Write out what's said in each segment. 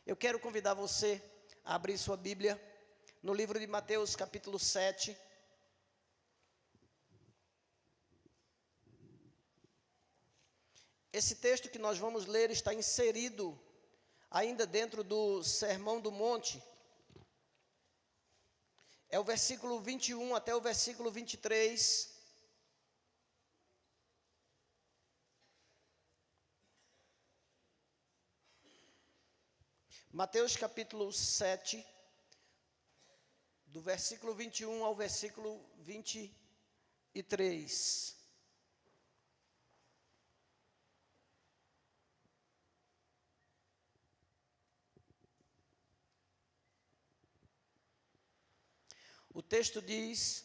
Eu quero convidar você a abrir sua Bíblia no livro de Mateus, capítulo 7. Esse texto que nós vamos ler está inserido ainda dentro do Sermão do Monte. É o versículo 21 até o versículo 23. Mateus capítulo 7, do versículo 21 ao versículo 23. O texto diz: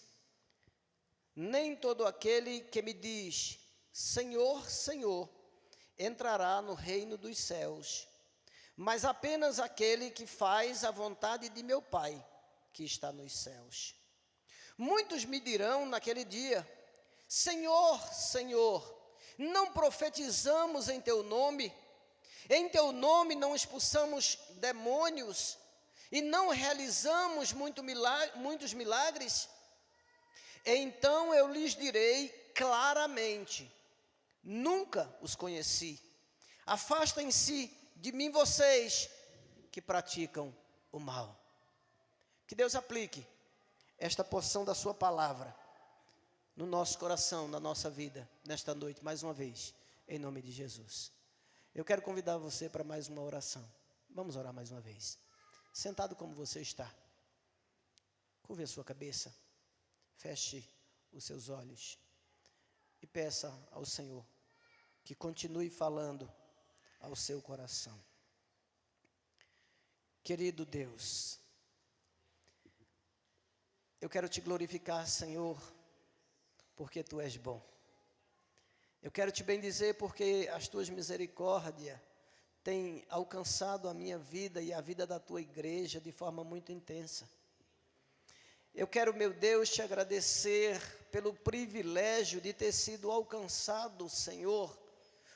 nem todo aquele que me diz, Senhor, Senhor, entrará no reino dos céus, mas apenas aquele que faz a vontade de meu Pai, que está nos céus. Muitos me dirão naquele dia, Senhor, Senhor, não profetizamos em teu nome não expulsamos demônios, e não realizamos muitos milagres? Então eu lhes direi claramente, nunca os conheci. Afastem-se de mim vocês que praticam o mal. Que Deus aplique esta porção da sua palavra no nosso coração, na nossa vida, nesta noite, mais uma vez, em nome de Jesus. Eu quero convidar você para mais uma oração. Vamos orar mais uma vez. Sentado como você está, curve a sua cabeça, feche os seus olhos e peça ao Senhor que continue falando ao seu coração. Querido Deus, eu quero te glorificar, Senhor, porque tu és bom. Eu quero te bendizer porque as tuas misericórdias têm alcançado a minha vida e a vida da tua igreja de forma muito intensa. Eu quero, meu Deus, te agradecer pelo privilégio de ter sido alcançado, Senhor,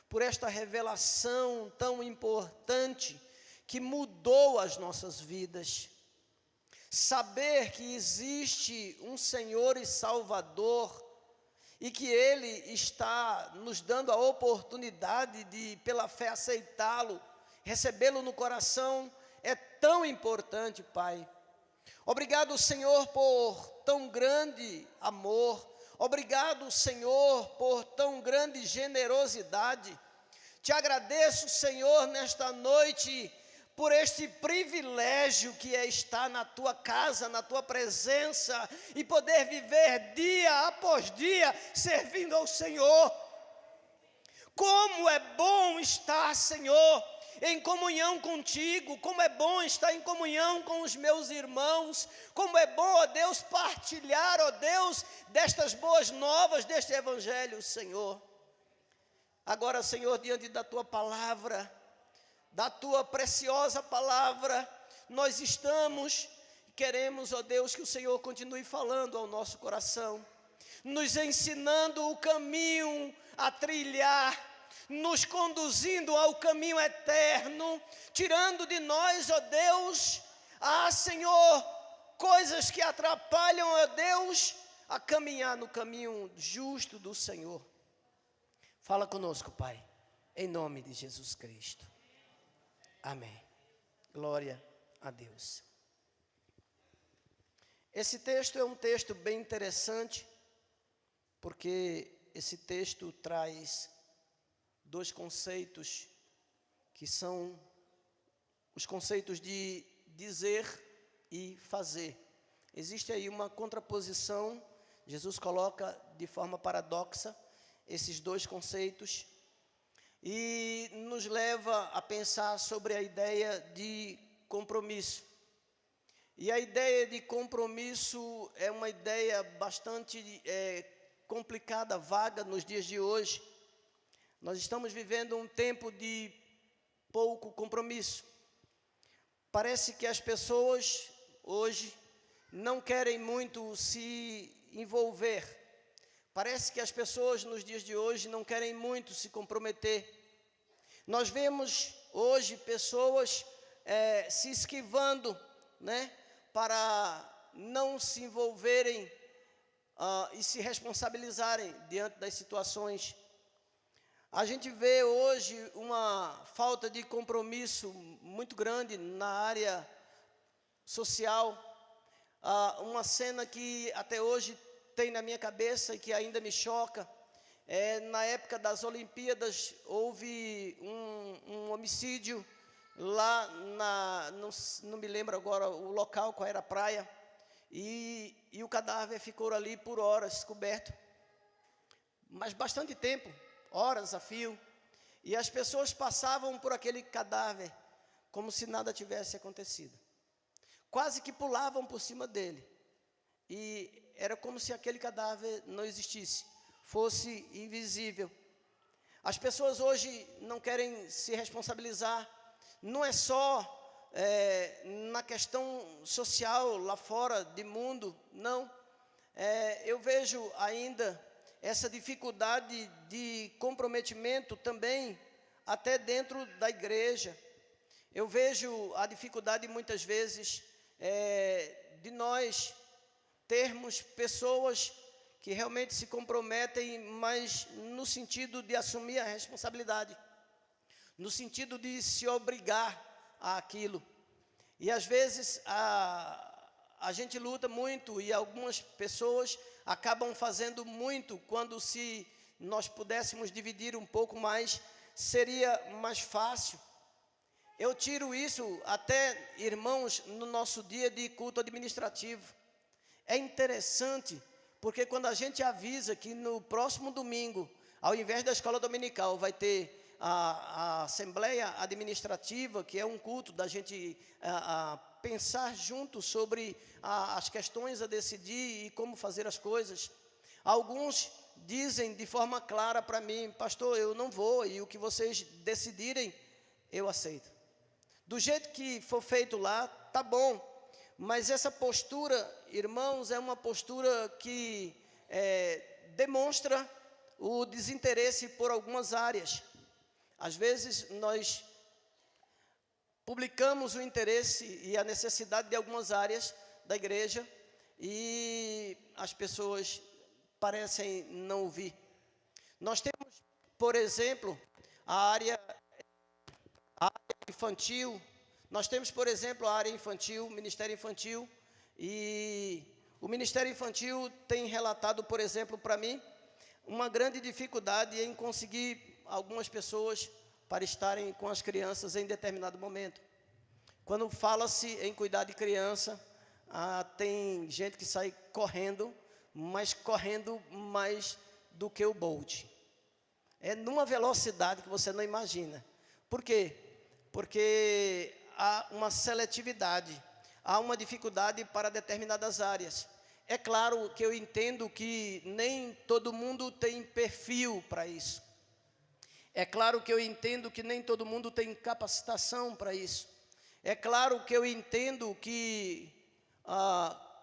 por esta revelação tão importante que mudou as nossas vidas. Saber que existe um Senhor e Salvador e que Ele está nos dando a oportunidade de, pela fé, aceitá-lo, recebê-lo no coração, é tão importante, Pai. Obrigado, Senhor, por tão grande amor. Obrigado, Senhor, por tão grande generosidade. Te agradeço, Senhor, nesta noite, por este privilégio que é estar na tua casa, na tua presença, e poder viver dia após dia servindo ao Senhor. Como é bom estar, Senhor, em comunhão contigo, como é bom estar em comunhão com os meus irmãos, como é bom, ó Deus, partilhar, ó Deus, destas boas novas, deste evangelho, Senhor. Agora, Senhor, diante da tua palavra, da tua preciosa palavra, nós estamos e queremos, ó Deus, que o Senhor continue falando ao nosso coração, nos ensinando o caminho a trilhar, nos conduzindo ao caminho eterno, tirando de nós, ó Deus, Senhor, coisas que atrapalham, ó Deus, a caminhar no caminho justo do Senhor. Fala conosco, Pai, em nome de Jesus Cristo. Amém. Glória a Deus. Esse texto é um texto bem interessante, porque esse texto traz dois conceitos, que são os conceitos de dizer e fazer. Existe aí uma contraposição, Jesus coloca de forma paradoxa esses dois conceitos, e nos leva a pensar sobre a ideia de compromisso. E a ideia de compromisso é uma ideia bastante complicada, vaga nos dias de hoje. Nós estamos vivendo um tempo de pouco compromisso. Parece que as pessoas hoje não querem muito se envolver Parece que as pessoas nos dias de hoje não querem muito se comprometer. Nós vemos hoje pessoas se esquivando, né, para não se envolverem e se responsabilizarem diante das situações. A gente vê hoje uma falta de compromisso muito grande na área social. Uma cena que até hoje tem na minha cabeça e que ainda me choca. Na época das Olimpíadas, houve um homicídio lá não me lembro agora o local, qual era a praia, e o cadáver ficou ali por horas coberto, mas bastante tempo, horas a fio, e as pessoas passavam por aquele cadáver como se nada tivesse acontecido, quase que pulavam por cima dele, e era como se aquele cadáver não existisse, fosse invisível. As pessoas hoje não querem se responsabilizar, não é só na questão social lá fora de mundo, não. Eu vejo ainda essa dificuldade de comprometimento também até dentro da igreja. Eu vejo a dificuldade muitas vezes de nós termos pessoas que realmente se comprometem, mas no sentido de assumir a responsabilidade, no sentido de se obrigar àquilo. E às vezes a gente luta muito e algumas pessoas acabam fazendo muito, quando se nós pudéssemos dividir um pouco mais, seria mais fácil. Eu tiro isso até, irmãos, no nosso dia de culto administrativo. É interessante, porque quando a gente avisa que no próximo domingo, ao invés da escola dominical, vai ter a assembleia administrativa, que é um culto da gente pensar junto sobre as questões a decidir e como fazer as coisas. Alguns dizem de forma clara para mim: pastor, eu não vou, e o que vocês decidirem, eu aceito. Do jeito que for feito lá, tá bom. Mas essa postura, irmãos, é uma postura que demonstra o desinteresse por algumas áreas. Às vezes nós publicamos o interesse e a necessidade de algumas áreas da igreja e as pessoas parecem não ouvir. Nós temos, por exemplo, a área infantil. Nós temos, por exemplo, a área infantil, o Ministério Infantil, e o Ministério Infantil tem relatado, por exemplo, para mim, uma grande dificuldade em conseguir algumas pessoas para estarem com as crianças em determinado momento. Quando fala-se em cuidar de criança, tem gente que sai correndo, mas correndo mais do que o Bolt. É numa velocidade que você não imagina. Por quê? Porque há uma seletividade, há uma dificuldade para determinadas áreas. É claro que eu entendo que nem todo mundo tem perfil para isso. É claro que eu entendo que nem todo mundo tem capacitação para isso. É claro que eu entendo que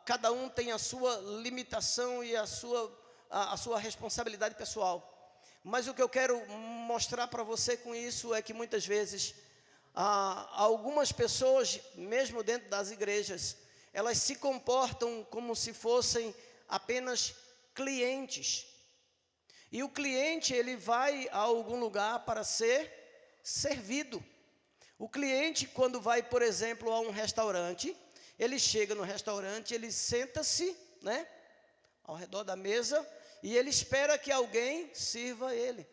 cada um tem a sua limitação e a sua responsabilidade pessoal. Mas o que eu quero mostrar para você com isso é que muitas vezes algumas pessoas, mesmo dentro das igrejas, elas se comportam como se fossem apenas clientes. E o cliente, ele vai a algum lugar para ser servido. O cliente, quando vai, por exemplo, a um restaurante, ele chega no restaurante, ele senta-se, né, ao redor da mesa, e ele espera que alguém sirva ele.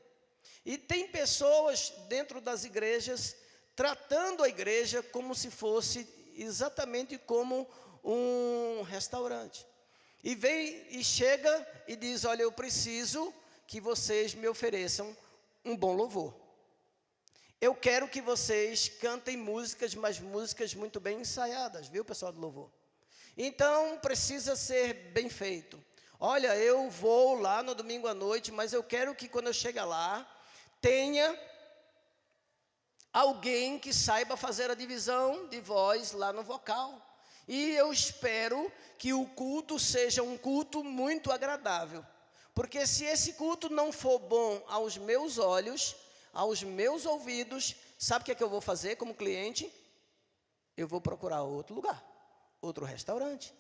E tem pessoas dentro das igrejas tratando a igreja como se fosse exatamente como um restaurante. E vem e chega e diz: olha, eu preciso que vocês me ofereçam um bom louvor. Eu quero que vocês cantem músicas, mas músicas muito bem ensaiadas, viu, pessoal do louvor? Então, precisa ser bem feito. Olha, eu vou lá no domingo à noite, mas eu quero que quando eu chegar lá, tenha alguém que saiba fazer a divisão de voz lá no vocal. E eu espero que o culto seja um culto muito agradável. Porque se esse culto não for bom aos meus olhos, aos meus ouvidos, sabe o que é que eu vou fazer como cliente? Eu vou procurar outro lugar, outro restaurante.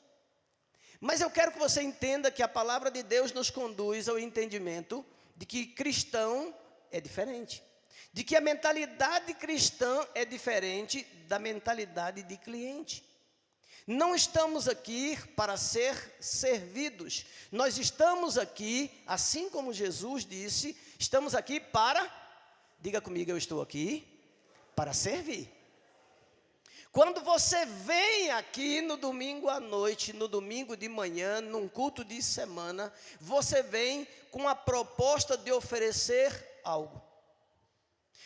Mas eu quero que você entenda que a palavra de Deus nos conduz ao entendimento de que cristão é diferente. De que a mentalidade cristã é diferente da mentalidade de cliente. Não estamos aqui para ser servidos. Nós estamos aqui, assim como Jesus disse, estamos aqui para, diga comigo, eu estou aqui para servir. Quando você vem aqui no domingo à noite, no domingo de manhã, num culto de semana, você vem com a proposta de oferecer algo.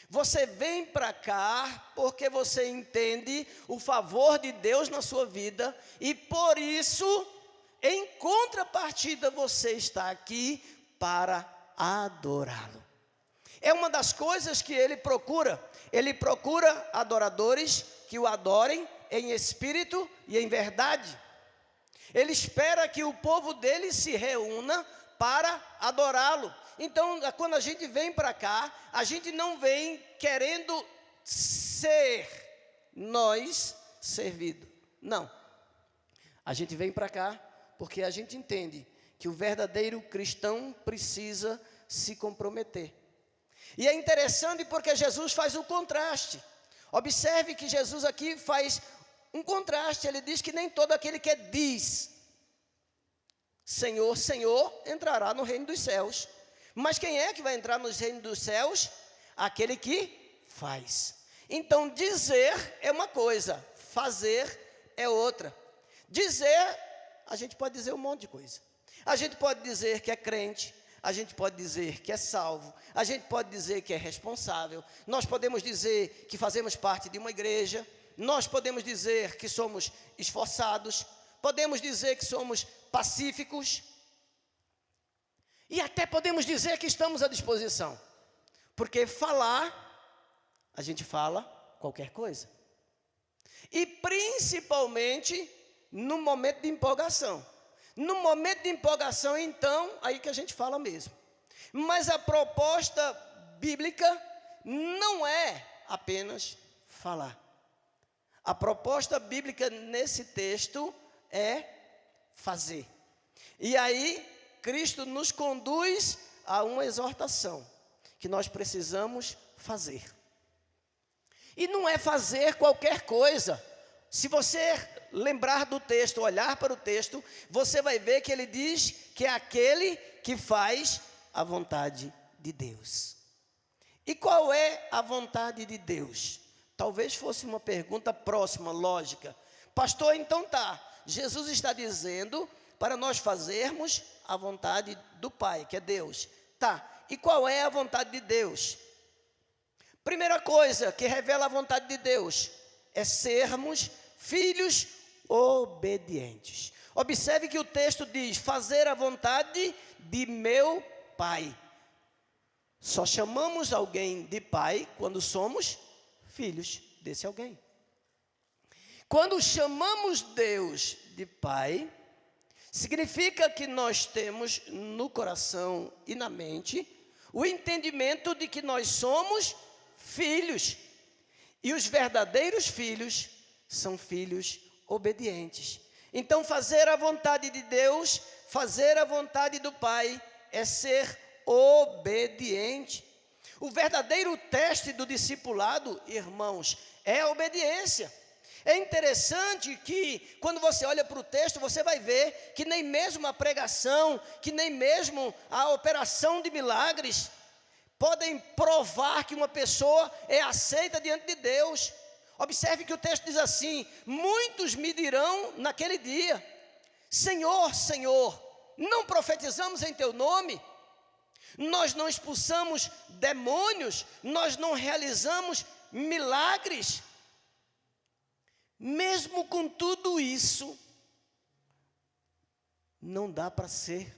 Você vem para cá porque você entende o favor de Deus na sua vida e por isso, em contrapartida, você está aqui para adorá-lo. É uma das coisas que ele procura adoradores que o adorem em espírito e em verdade. Ele espera que o povo dele se reúna para adorá-lo. Então, quando a gente vem para cá, a gente não vem querendo ser nós servido. Não. A gente vem para cá porque a gente entende que o verdadeiro cristão precisa se comprometer. E é interessante porque Jesus faz o contraste. Observe que Jesus aqui faz um contraste. Ele diz que nem todo aquele que diz Senhor, Senhor, entrará no reino dos céus. Mas quem é que vai entrar no reino dos céus? Aquele que faz. Então dizer é uma coisa, fazer é outra. Dizer, a gente pode dizer um monte de coisa. A gente pode dizer que é crente, a gente pode dizer que é salvo, a gente pode dizer que é responsável, nós podemos dizer que fazemos parte de uma igreja, nós podemos dizer que somos esforçados, podemos dizer que somos pacíficos, e até podemos dizer que estamos à disposição, porque falar, a gente fala qualquer coisa, e principalmente no momento de empolgação. No momento de empolgação, então, aí que a gente fala mesmo. Mas a proposta bíblica não é apenas falar. A proposta bíblica nesse texto é fazer. E aí, Cristo nos conduz a uma exortação que nós precisamos fazer. E não é fazer qualquer coisa. Se você lembrar do texto, olhar para o texto, você vai ver que ele diz que é aquele que faz a vontade de Deus. E qual é a vontade de Deus? Talvez fosse uma pergunta próxima, lógica. Pastor, então tá, Jesus está dizendo para nós fazermos a vontade do Pai, que é Deus. Tá, e qual é a vontade de Deus? Primeira coisa que revela a vontade de Deus é sermos filhos obedientes. Observe que o texto diz, fazer a vontade de meu Pai. Só chamamos alguém de pai quando somos filhos desse alguém. Quando chamamos Deus de Pai, significa que nós temos no coração e na mente o entendimento de que nós somos filhos. E os verdadeiros filhos são filhos obedientes. Então, fazer a vontade de Deus, fazer a vontade do Pai, é ser obediente. O verdadeiro teste do discipulado, irmãos, é a obediência. É interessante que, quando você olha para o texto, você vai ver que nem mesmo a pregação, que nem mesmo a operação de milagres, podem provar que uma pessoa é aceita diante de Deus. Observe que o texto diz assim, muitos me dirão naquele dia, Senhor, Senhor, não profetizamos em teu nome? Nós não expulsamos demônios, nós não realizamos milagres. Mesmo com tudo isso, não dá para ser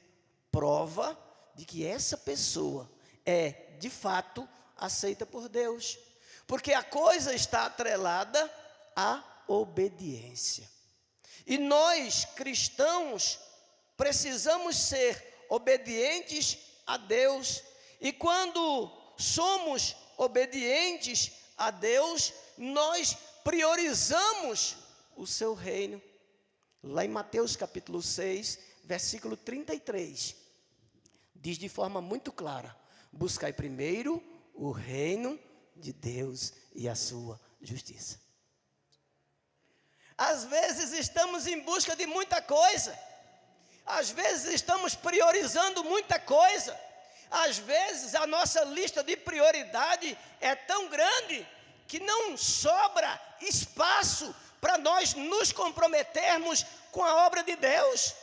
prova de que essa pessoa é, de fato, aceita por Deus. Porque a coisa está atrelada à obediência. E nós, cristãos, precisamos ser obedientes a Deus. E quando somos obedientes a Deus, nós priorizamos o seu reino. Lá em Mateus capítulo 6, versículo 33, diz de forma muito clara: buscai primeiro o reino de Deus e a sua justiça. Às vezes estamos em busca de muita coisa, às vezes estamos priorizando muita coisa, às vezes a nossa lista de prioridade é tão grande que não sobra espaço para nós nos comprometermos com a obra de Deus.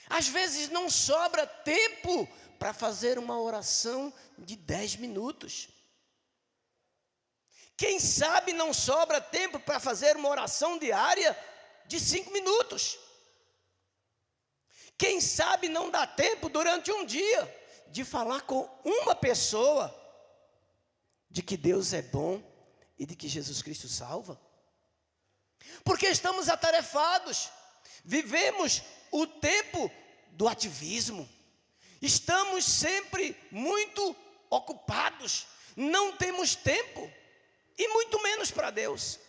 Às vezes não sobra tempo para fazer uma oração de 10 minutos. Quem sabe não sobra tempo para fazer uma oração diária de 5 minutos. Quem sabe não dá tempo durante um dia de falar com uma pessoa de que Deus é bom e de que Jesus Cristo salva. Porque estamos atarefados, vivemos o tempo do ativismo, estamos sempre muito ocupados, não temos tempo, e muito menos para Deus.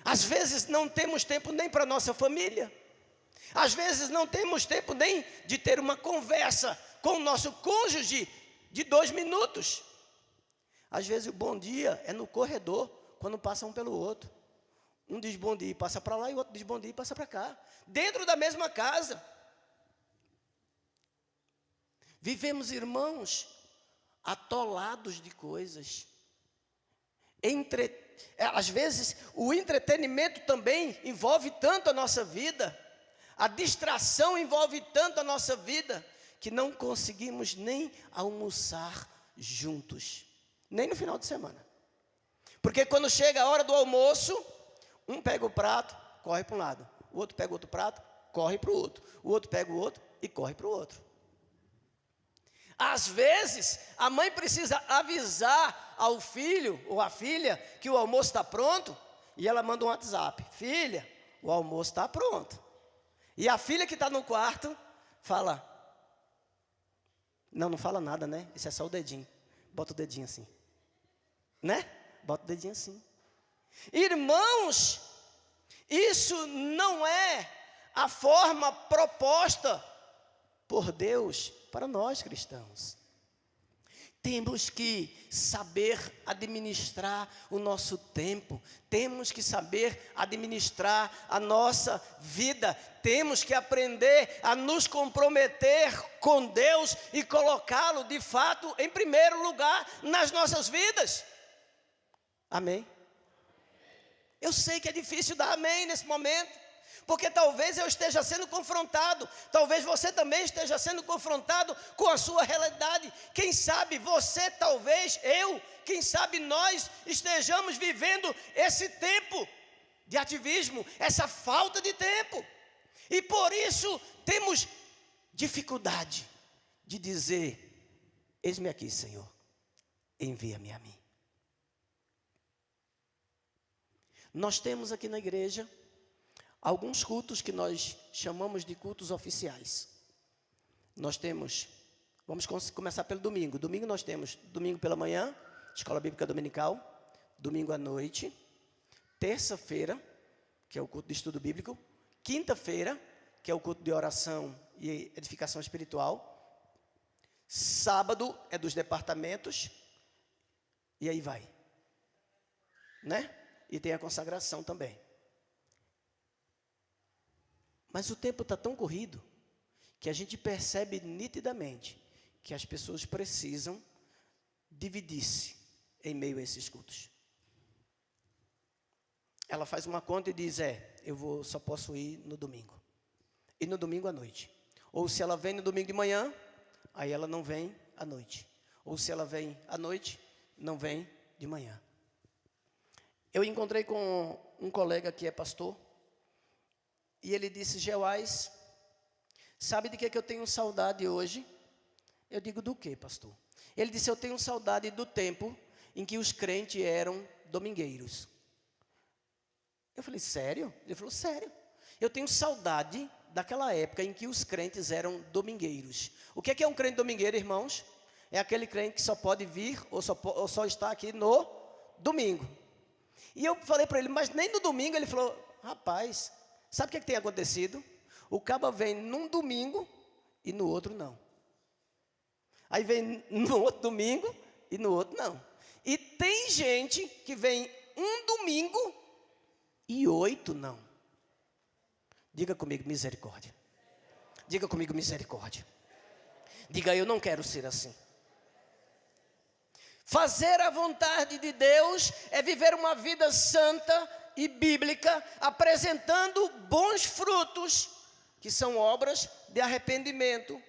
Às vezes não temos tempo nem para nossa família, às vezes não temos tempo nem de ter uma conversa com o nosso cônjuge de 2 minutos. Às vezes o bom dia é no corredor, quando passa um pelo outro. Um diz bom dia e passa para lá, e o outro diz bom dia e passa para cá. Dentro da mesma casa. Vivemos, irmãos, atolados de coisas. Às vezes o entretenimento também envolve tanto a nossa vida, a distração envolve tanto a nossa vida, que não conseguimos nem almoçar juntos, nem no final de semana. Porque quando chega a hora do almoço, um pega o prato, corre para um lado, o outro pega o outro prato, corre para o outro, o outro pega o outro e corre para o outro. Às vezes, a mãe precisa avisar ao filho ou à filha que o almoço está pronto, e ela manda um WhatsApp: filha, o almoço está pronto. E a filha que está no quarto fala: não fala nada, né? Isso é só o dedinho. Bota o dedinho assim, né? Bota o dedinho assim. Irmãos, isso não é a forma proposta por Deus para nós cristãos. Temos que saber administrar o nosso tempo, temos que saber administrar a nossa vida, temos que aprender a nos comprometer com Deus e colocá-lo de fato em primeiro lugar nas nossas vidas. Amém? Eu sei que é difícil dar amém nesse momento, porque talvez eu esteja sendo confrontado, talvez você também esteja sendo confrontado com a sua realidade. Quem sabe você, talvez eu, quem sabe nós estejamos vivendo esse tempo de ativismo, essa falta de tempo, e por isso temos dificuldade de dizer: eis-me aqui, Senhor, envia-me a mim. Nós temos aqui na igreja alguns cultos que nós chamamos de cultos oficiais. Nós temos, vamos começar pelo domingo. Domingo nós temos domingo pela manhã, escola bíblica dominical, domingo à noite, terça-feira, que é o culto de estudo bíblico, quinta-feira, que é o culto de oração e edificação espiritual, sábado é dos departamentos, e aí vai, né? E tem a consagração também. Mas o tempo está tão corrido que a gente percebe nitidamente que as pessoas precisam dividir-se em meio a esses cultos. Ela faz uma conta e diz: só posso ir no domingo. E no domingo à noite. Ou se ela vem no domingo de manhã, aí ela não vem à noite. Ou se ela vem à noite, não vem de manhã. Eu encontrei com um colega que é pastor, e ele disse: Geoás, sabe de que eu tenho saudade hoje? Eu digo: do que, pastor? Ele disse: eu tenho saudade do tempo em que os crentes eram domingueiros. Eu falei: sério? Ele falou: sério. Eu tenho saudade daquela época em que os crentes eram domingueiros. O que é um crente domingueiro, irmãos? É aquele crente que só pode vir ou só está aqui no domingo. E eu falei para ele, mas nem no domingo. Ele falou, rapaz, sabe o que tem acontecido? O caba vem num domingo e no outro não. Aí vem no outro domingo e no outro não. E tem gente que vem um domingo e 8 não. Diga comigo, misericórdia. Diga comigo, misericórdia. Diga, eu não quero ser assim. Fazer a vontade de Deus é viver uma vida santa e bíblica, apresentando bons frutos, que são obras de arrependimento.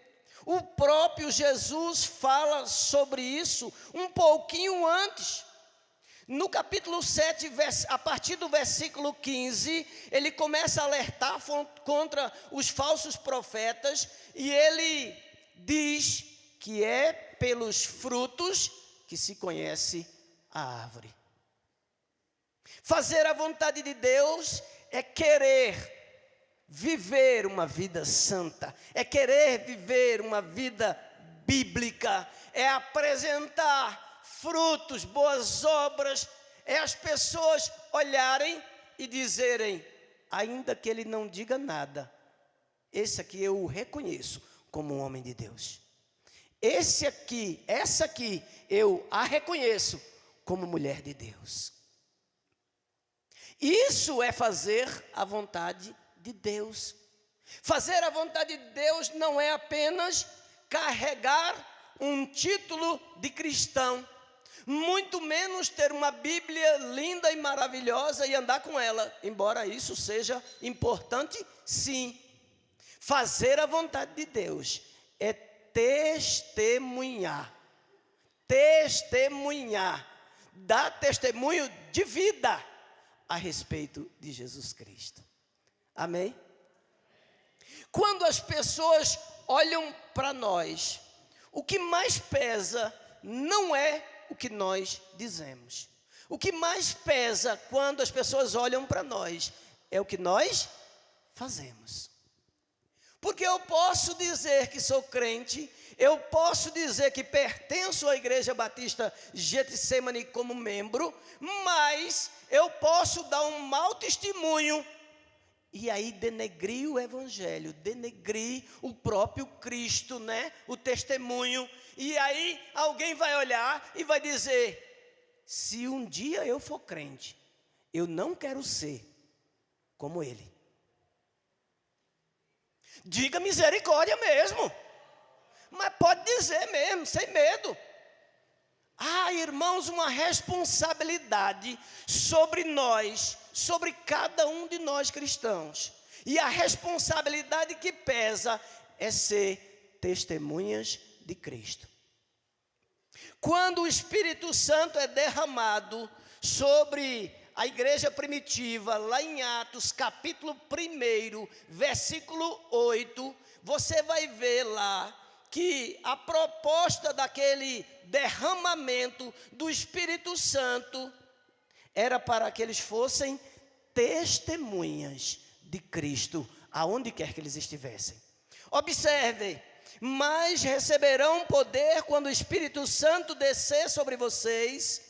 O próprio Jesus fala sobre isso um pouquinho antes. No capítulo 7, a partir do versículo 15, ele começa a alertar contra os falsos profetas, e ele diz que é pelos frutos que se conhece a árvore. Fazer a vontade de Deus é querer viver uma vida santa, é querer viver uma vida bíblica, é apresentar frutos, boas obras, é as pessoas olharem e dizerem, ainda que ele não diga nada, esse aqui eu o reconheço como um homem de Deus. Essa aqui, eu a reconheço como mulher de Deus. Isso é fazer a vontade de Deus. Fazer a vontade de Deus não é apenas carregar um título de cristão, muito menos ter uma Bíblia linda e maravilhosa e andar com ela, embora isso seja importante, sim. Fazer a vontade de Deus é testemunhar, dar testemunho de vida a respeito de Jesus Cristo. Amém? Quando as pessoas olham para nós, o que mais pesa não é o que nós dizemos. O que mais pesa quando as pessoas olham para nós é o que nós fazemos. Porque eu posso dizer que sou crente, eu posso dizer que pertenço à Igreja Batista Getsemane como membro, mas eu posso dar um mau testemunho e aí denegrir o Evangelho, denegrir o próprio Cristo, né? O testemunho. E aí alguém vai olhar e vai dizer, se um dia eu for crente, eu não quero ser como ele. Diga misericórdia mesmo, mas pode dizer mesmo, sem medo. Irmãos, uma responsabilidade sobre nós, sobre cada um de nós cristãos. E a responsabilidade que pesa é ser testemunhas de Cristo. Quando o Espírito Santo é derramado sobre a igreja primitiva, lá em Atos, capítulo 1, versículo 8, você vai ver lá que a proposta daquele derramamento do Espírito Santo era para que eles fossem testemunhas de Cristo, aonde quer que eles estivessem. Observem, mas receberão poder quando o Espírito Santo descer sobre vocês,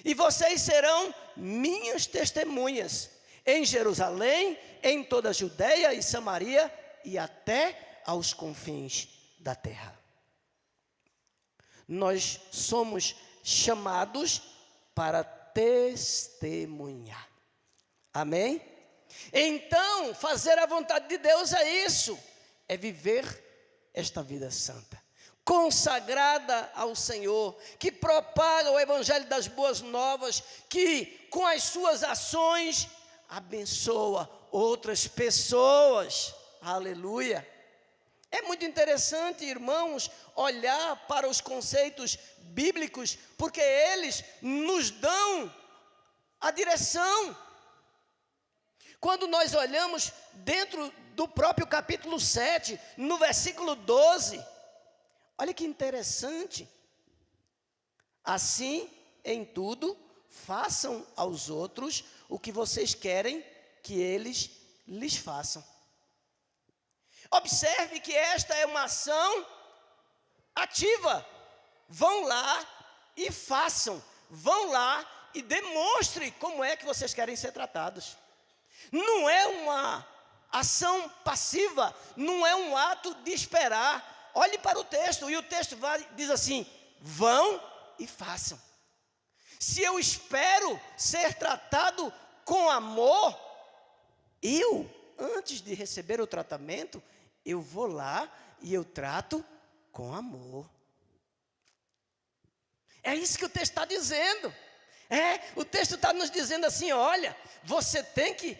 e vocês serão minhas testemunhas em Jerusalém, em toda a Judeia e Samaria e até aos confins da terra. Nós somos chamados para testemunhar. Amém? Então, fazer a vontade de Deus é isso, é viver esta vida santa, consagrada ao Senhor, que propaga o Evangelho das Boas Novas, que com as suas ações abençoa outras pessoas. Aleluia! É muito interessante, irmãos, olhar para os conceitos bíblicos, porque eles nos dão a direção. Quando nós olhamos dentro do próprio capítulo 7, no versículo 12, olha que interessante. Assim, em tudo, façam aos outros o que vocês querem que eles lhes façam. Observe que esta é uma ação ativa. Vão lá e façam. Vão lá e demonstrem como é que vocês querem ser tratados. Não é uma ação passiva, não é um ato de esperar. Olhe para o texto, e o texto diz assim: vão e façam. Se eu espero ser tratado com amor, antes de receber o tratamento, eu vou lá e eu trato com amor. É isso que o texto está dizendo. O texto está nos dizendo assim: olha, você tem que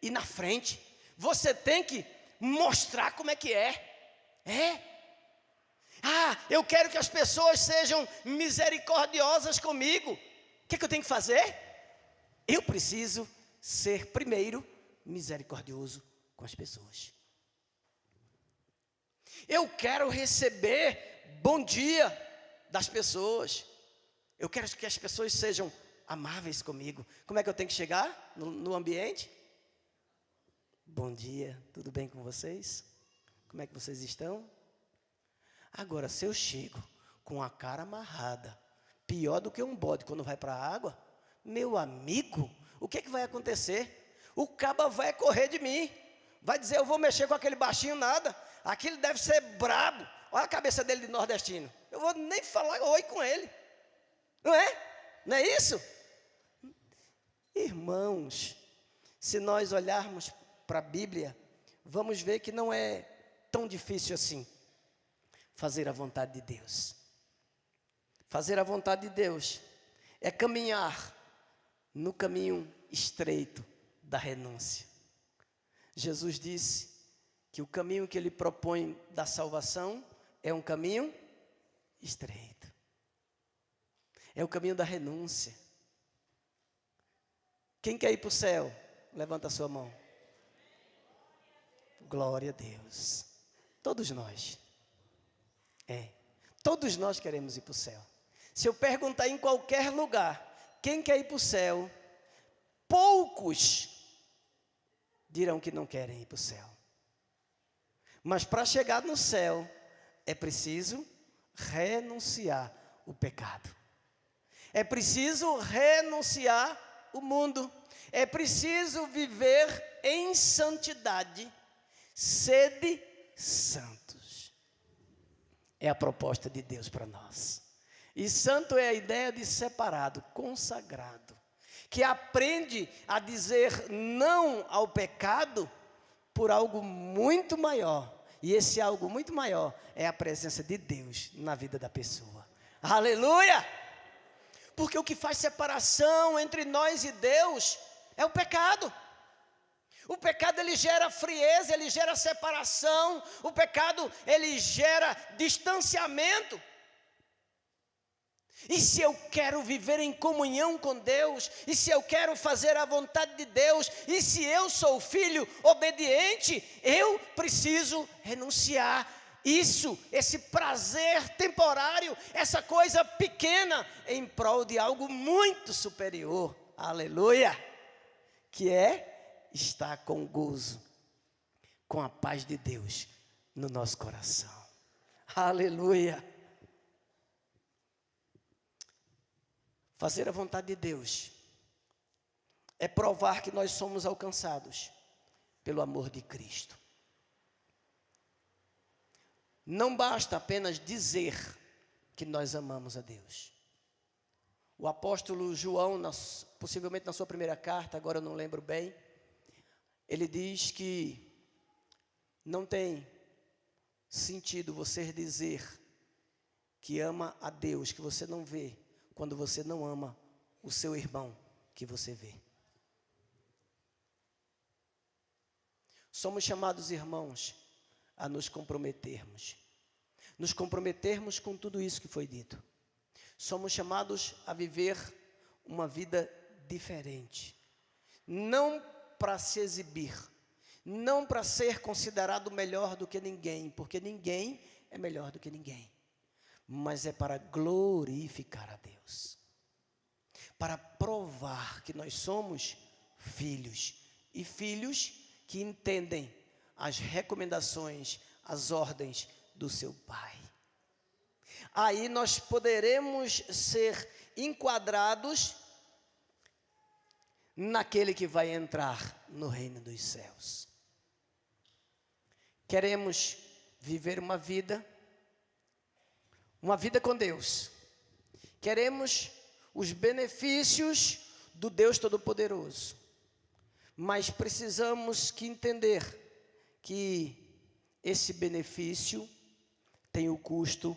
ir na frente, você tem que mostrar como é que é. Eu quero que as pessoas sejam misericordiosas comigo. O que eu tenho que fazer? Eu preciso ser primeiro misericordioso com as pessoas. Eu quero receber bom dia das pessoas. Eu quero que as pessoas sejam amáveis comigo. Como é que eu tenho que chegar no ambiente? Bom dia, tudo bem com vocês? Como é que vocês estão? Agora, se eu chego com a cara amarrada, pior do que um bode quando vai para a água, meu amigo, o que vai acontecer? O caba vai correr de mim, vai dizer: eu vou mexer com aquele baixinho, nada, aquele deve ser brabo, olha a cabeça dele de nordestino, eu vou nem falar oi com ele, não é? Não é isso? Irmãos, se nós olharmos para a Bíblia, vamos ver que não é tão difícil assim fazer a vontade de Deus. Fazer a vontade de Deus é caminhar no caminho estreito da renúncia. Jesus disse que o caminho que Ele propõe da salvação é um caminho estreito. É o caminho da renúncia. Quem quer ir para o céu? Levanta a sua mão. Glória a Deus. Todos nós. Todos nós queremos ir para o céu. Se eu perguntar em qualquer lugar, quem quer ir para o céu? Poucos dirão que não querem ir para o céu. Mas para chegar no céu, é preciso renunciar o pecado. É preciso renunciar o mundo. É preciso viver em santidade. Sede santos. É a proposta de Deus para nós. E santo é a ideia de separado, consagrado, que aprende a dizer não ao pecado por algo muito maior. E esse algo muito maior é a presença de Deus na vida da pessoa. Aleluia! Porque o que faz separação entre nós e Deus é o pecado. O pecado, ele gera frieza, ele gera separação. O pecado, ele gera distanciamento. E se eu quero viver em comunhão com Deus, e se eu quero fazer a vontade de Deus, e se eu sou filho obediente, eu preciso renunciar esse prazer temporário, essa coisa pequena, em prol de algo muito superior, aleluia, que é estar com gozo, com a paz de Deus no nosso coração, aleluia. Fazer a vontade de Deus é provar que nós somos alcançados pelo amor de Cristo. Não basta apenas dizer que nós amamos a Deus. O apóstolo João, possivelmente na sua primeira carta, agora eu não lembro bem, ele diz que não tem sentido você dizer que ama a Deus, que você não vê, quando você não ama o seu irmão que você vê. Somos chamados, irmãos, a nos comprometermos com tudo isso que foi dito. Somos chamados a viver uma vida diferente, não para se exibir, não para ser considerado melhor do que ninguém, porque ninguém é melhor do que ninguém, mas é para glorificar a Deus, para provar que nós somos filhos, e filhos que entendem as recomendações, as ordens do seu Pai. Aí nós poderemos ser enquadrados naquele que vai entrar no reino dos céus. Queremos viver uma vida com Deus. Queremos os benefícios do Deus Todo-Poderoso. Mas precisamos entender que esse benefício tem o custo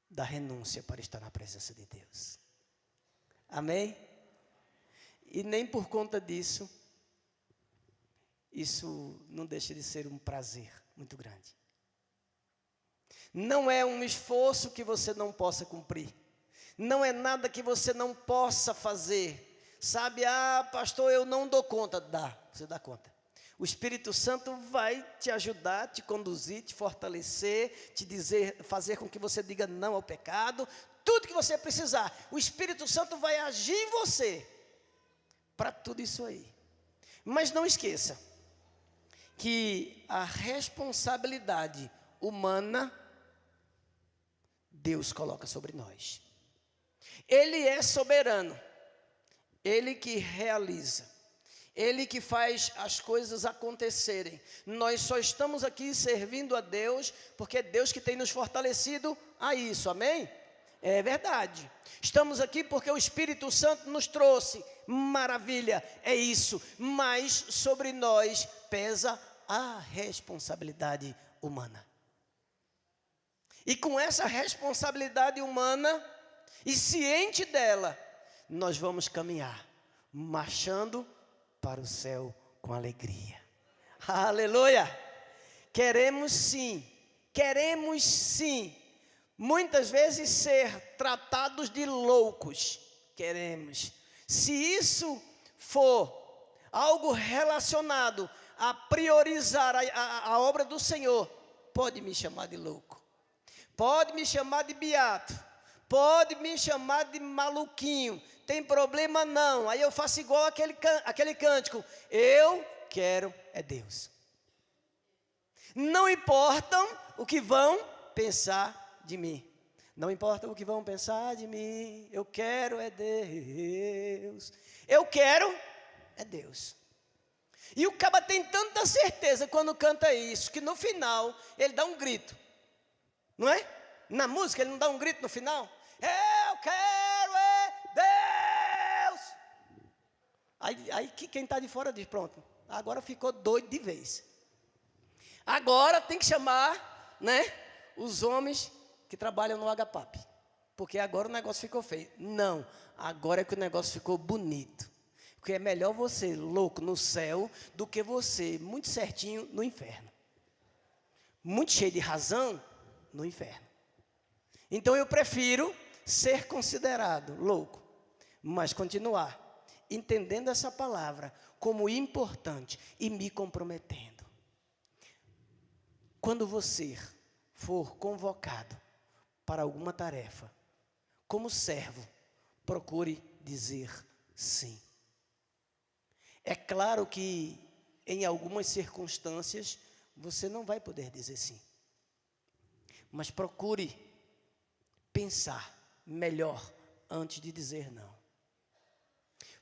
da renúncia para estar na presença de Deus. Amém? E nem por conta disso, isso não deixa de ser um prazer muito grande. Não é um esforço que você não possa cumprir. Não é nada que você não possa fazer. Sabe, pastor, eu não dou conta. Você dá conta. O Espírito Santo vai te ajudar, te conduzir, te fortalecer, te dizer, fazer com que você diga não ao pecado. Tudo que você precisar, o Espírito Santo vai agir em você para tudo isso aí. Mas não esqueça que a responsabilidade humana Deus coloca sobre nós. Ele é soberano. Ele que realiza. Ele que faz as coisas acontecerem. Nós só estamos aqui servindo a Deus porque é Deus que tem nos fortalecido a isso, amém? É verdade. Estamos aqui porque o Espírito Santo nos trouxe. Maravilha, é isso. Mas sobre nós pesa a responsabilidade humana. E com essa responsabilidade humana, e ciente dela, nós vamos caminhar, marchando para o céu com alegria. Aleluia! Queremos sim, muitas vezes ser tratados de loucos. Queremos. Se isso for algo relacionado a priorizar a obra do Senhor, pode me chamar de louco. Pode me chamar de beato, pode me chamar de maluquinho, tem problema não. Aí eu faço igual aquele cântico, eu quero é Deus. Não importam o que vão pensar de mim, não importa o que vão pensar de mim, eu quero é Deus, eu quero é Deus. E o caba tem tanta certeza quando canta isso, que no final ele dá um grito. Não é? Na música ele não dá um grito no final? Eu quero é Deus. Aí quem está de fora diz, pronto, agora ficou doido de vez. Agora tem que chamar, né, os homens que trabalham no HPAP. Porque agora o negócio ficou feio. Não, agora é que o negócio ficou bonito. Porque é melhor você louco no céu do que você muito certinho no inferno. Muito cheio de razão no inferno. Então eu prefiro ser considerado louco, mas continuar entendendo essa palavra como importante e me comprometendo. Quando você for convocado para alguma tarefa, como servo, procure dizer sim. É claro que em algumas circunstâncias você não vai poder dizer sim. Mas procure pensar melhor antes de dizer não.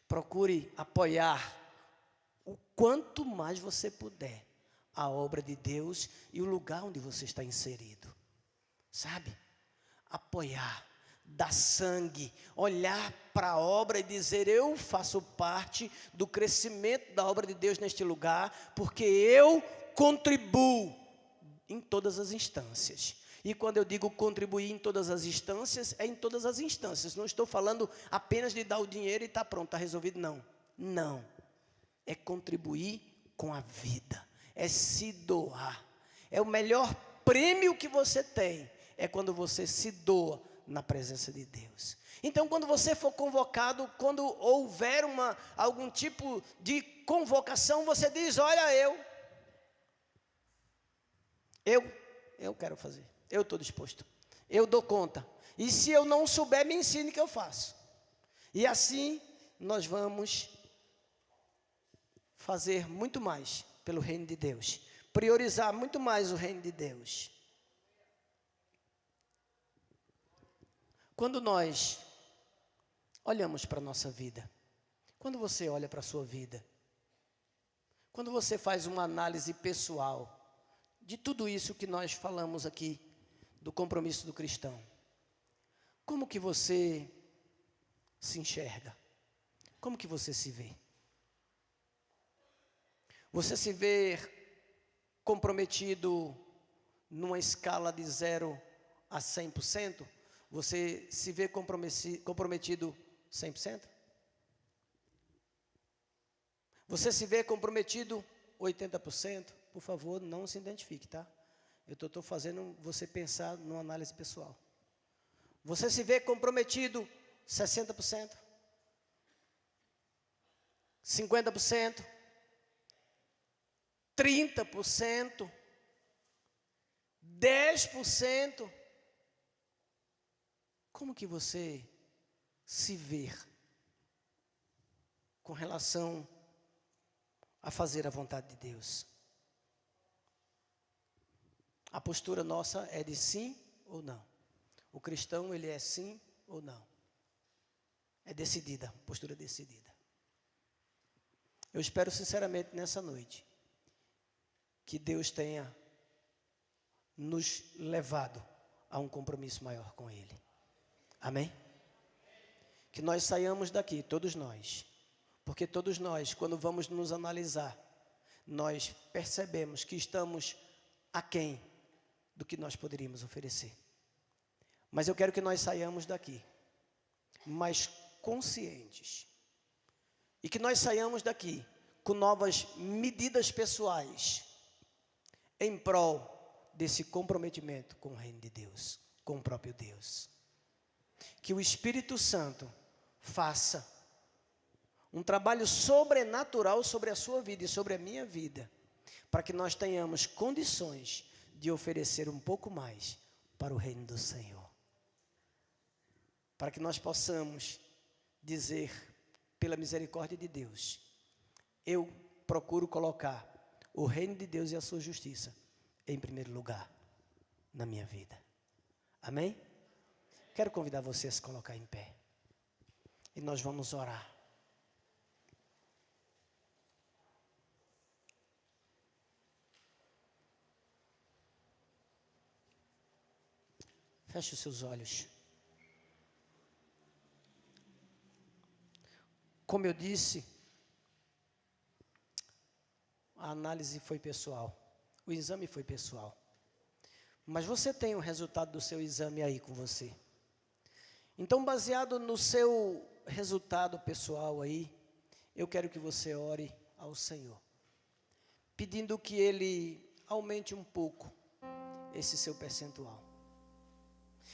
Procure apoiar o quanto mais você puder a obra de Deus e o lugar onde você está inserido. Sabe? Apoiar, dar sangue, olhar para a obra e dizer, eu faço parte do crescimento da obra de Deus neste lugar, porque eu contribuo em todas as instâncias. E quando eu digo contribuir em todas as instâncias, é em todas as instâncias. Não estou falando apenas de dar o dinheiro e está pronto, está resolvido, não. Não. É contribuir com a vida. É se doar. É o melhor prêmio que você tem. É quando você se doa na presença de Deus. Então, quando você for convocado, quando houver algum tipo de convocação, você diz, olha, eu quero fazer. Eu estou disposto, eu dou conta. E se eu não souber, me ensine que eu faço. E assim, nós vamos fazer muito mais pelo reino de Deus. Priorizar muito mais o reino de Deus. Quando nós olhamos para a nossa vida, quando você olha para a sua vida, quando você faz uma análise pessoal de tudo isso que nós falamos aqui, do compromisso do cristão, como que você se enxerga? Como que você se vê? Você se vê comprometido numa escala de 0 a 100%? Você se vê comprometido 100%? Você se vê comprometido 80%? Por favor, não se identifique, tá? Eu estou fazendo você pensar numa análise pessoal. Você se vê comprometido 60%? 50%? 30%? 10%? Como que você se vê com relação a fazer a vontade de Deus? A postura nossa é de sim ou não. O cristão, ele é sim ou não. É decidida, postura decidida. Eu espero sinceramente nessa noite que Deus tenha nos levado a um compromisso maior com Ele. Amém? Que nós saiamos daqui, todos nós, porque todos nós, quando vamos nos analisar, nós percebemos que estamos aquém do que nós poderíamos oferecer. Mas eu quero que nós saiamos daqui mais conscientes e que nós saiamos daqui com novas medidas pessoais em prol desse comprometimento com o reino de Deus, com o próprio Deus. Que o Espírito Santo faça um trabalho sobrenatural sobre a sua vida e sobre a minha vida, para que nós tenhamos condições de oferecer um pouco mais para o reino do Senhor. Para que nós possamos dizer, pela misericórdia de Deus, eu procuro colocar o reino de Deus e a sua justiça em primeiro lugar na minha vida. Amém? Quero convidar você a se colocar em pé. E nós vamos orar. Feche os seus olhos. Como eu disse, a análise foi pessoal. O exame foi pessoal. Mas você tem o resultado do seu exame aí com você. Então, baseado no seu resultado pessoal aí, eu quero que você ore ao Senhor, pedindo que Ele aumente um pouco esse seu percentual.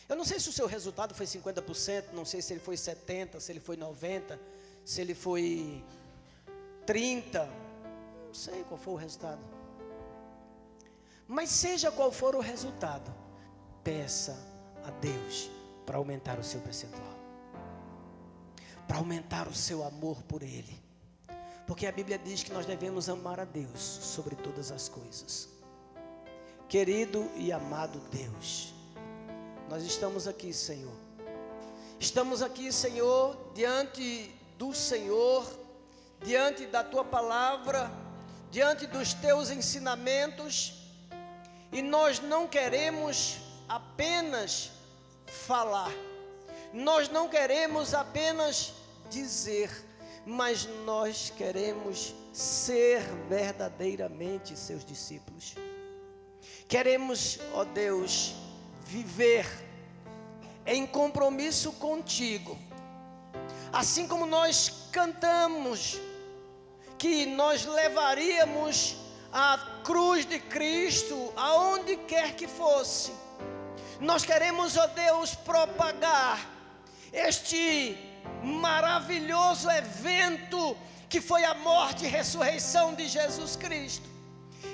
Eu não sei se o seu resultado foi 50%, não sei se ele foi 70%, se ele foi 90%, se ele foi 30%, não sei qual foi o resultado. Mas seja qual for o resultado, peça a Deus para aumentar o seu percentual, para aumentar o seu amor por Ele, porque a Bíblia diz que nós devemos amar a Deus sobre todas as coisas. Querido e amado Deus, nós estamos aqui, Senhor. Estamos aqui, Senhor, diante do Senhor, diante da Tua palavra, diante dos Teus ensinamentos, e nós não queremos apenas falar, nós não queremos apenas dizer, mas nós queremos ser verdadeiramente Seus discípulos. Queremos, ó Deus, viver em compromisso contigo, assim como nós cantamos que nós levaríamos a cruz de Cristo aonde quer que fosse. Nós queremos, ó Deus, propagar este maravilhoso evento que foi a morte e ressurreição de Jesus Cristo.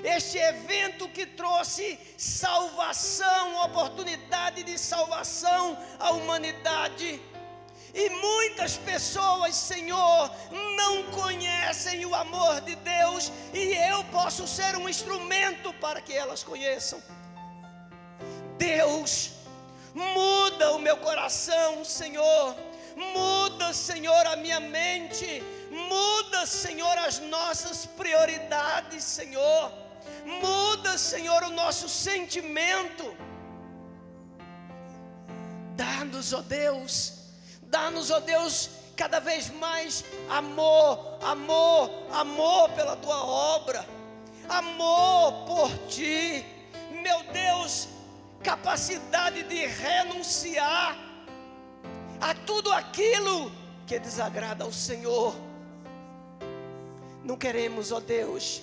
Este evento que trouxe salvação, oportunidade de salvação à humanidade. E muitas pessoas, Senhor, não conhecem o amor de Deus, e eu posso ser um instrumento para que elas conheçam. Deus, muda o meu coração, Senhor. Muda, Senhor, a minha mente. Muda, Senhor, as nossas prioridades, Senhor. Muda, Senhor, o nosso sentimento. Dá-nos, ó Deus, cada vez mais amor, amor, amor pela tua obra, amor por ti, meu Deus, capacidade de renunciar a tudo aquilo que desagrada ao Senhor. Não queremos, ó Deus,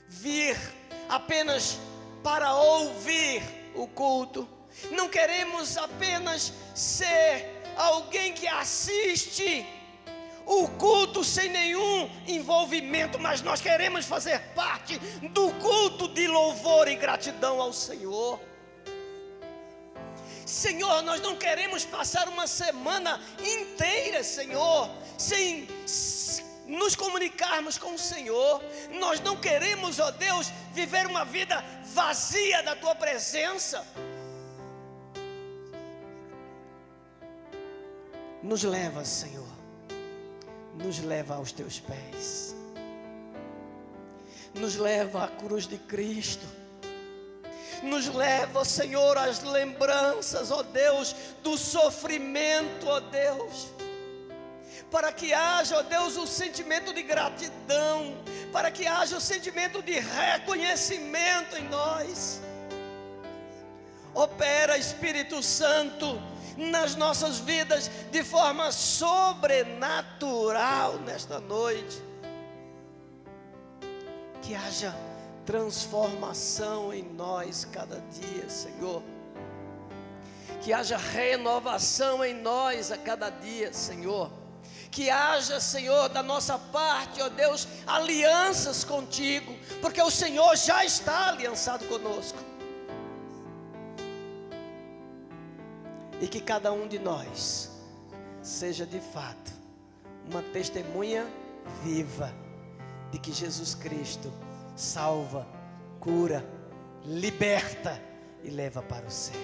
vir apenas para ouvir o culto. Não queremos apenas ser alguém que assiste o culto sem nenhum envolvimento, mas nós queremos fazer parte do culto de louvor e gratidão ao Senhor. Senhor, nós não queremos passar uma semana inteira, Senhor, sem nos comunicarmos com o Senhor. Nós não queremos, ó Deus, viver uma vida vazia da tua presença. Nos leva, Senhor, nos leva aos teus pés, nos leva à cruz de Cristo, nos leva, Senhor, às lembranças, ó Deus, do sofrimento, ó Deus, para que haja, ó Deus, o sentimento de gratidão, para que haja o sentimento de reconhecimento em nós. Opera, Espírito Santo, nas nossas vidas de forma sobrenatural nesta noite. Que haja transformação em nós cada dia, Senhor. Que haja renovação em nós a cada dia, Senhor. Que haja, Senhor, da nossa parte, ó Deus, alianças contigo, porque o Senhor já está aliançado conosco. E que cada um de nós seja de fato uma testemunha viva de que Jesus Cristo salva, cura, liberta e leva para o céu.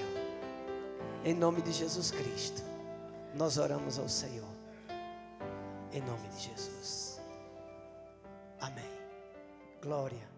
Em nome de Jesus Cristo, nós oramos ao Senhor. Em nome de Jesus. Amém. Glória.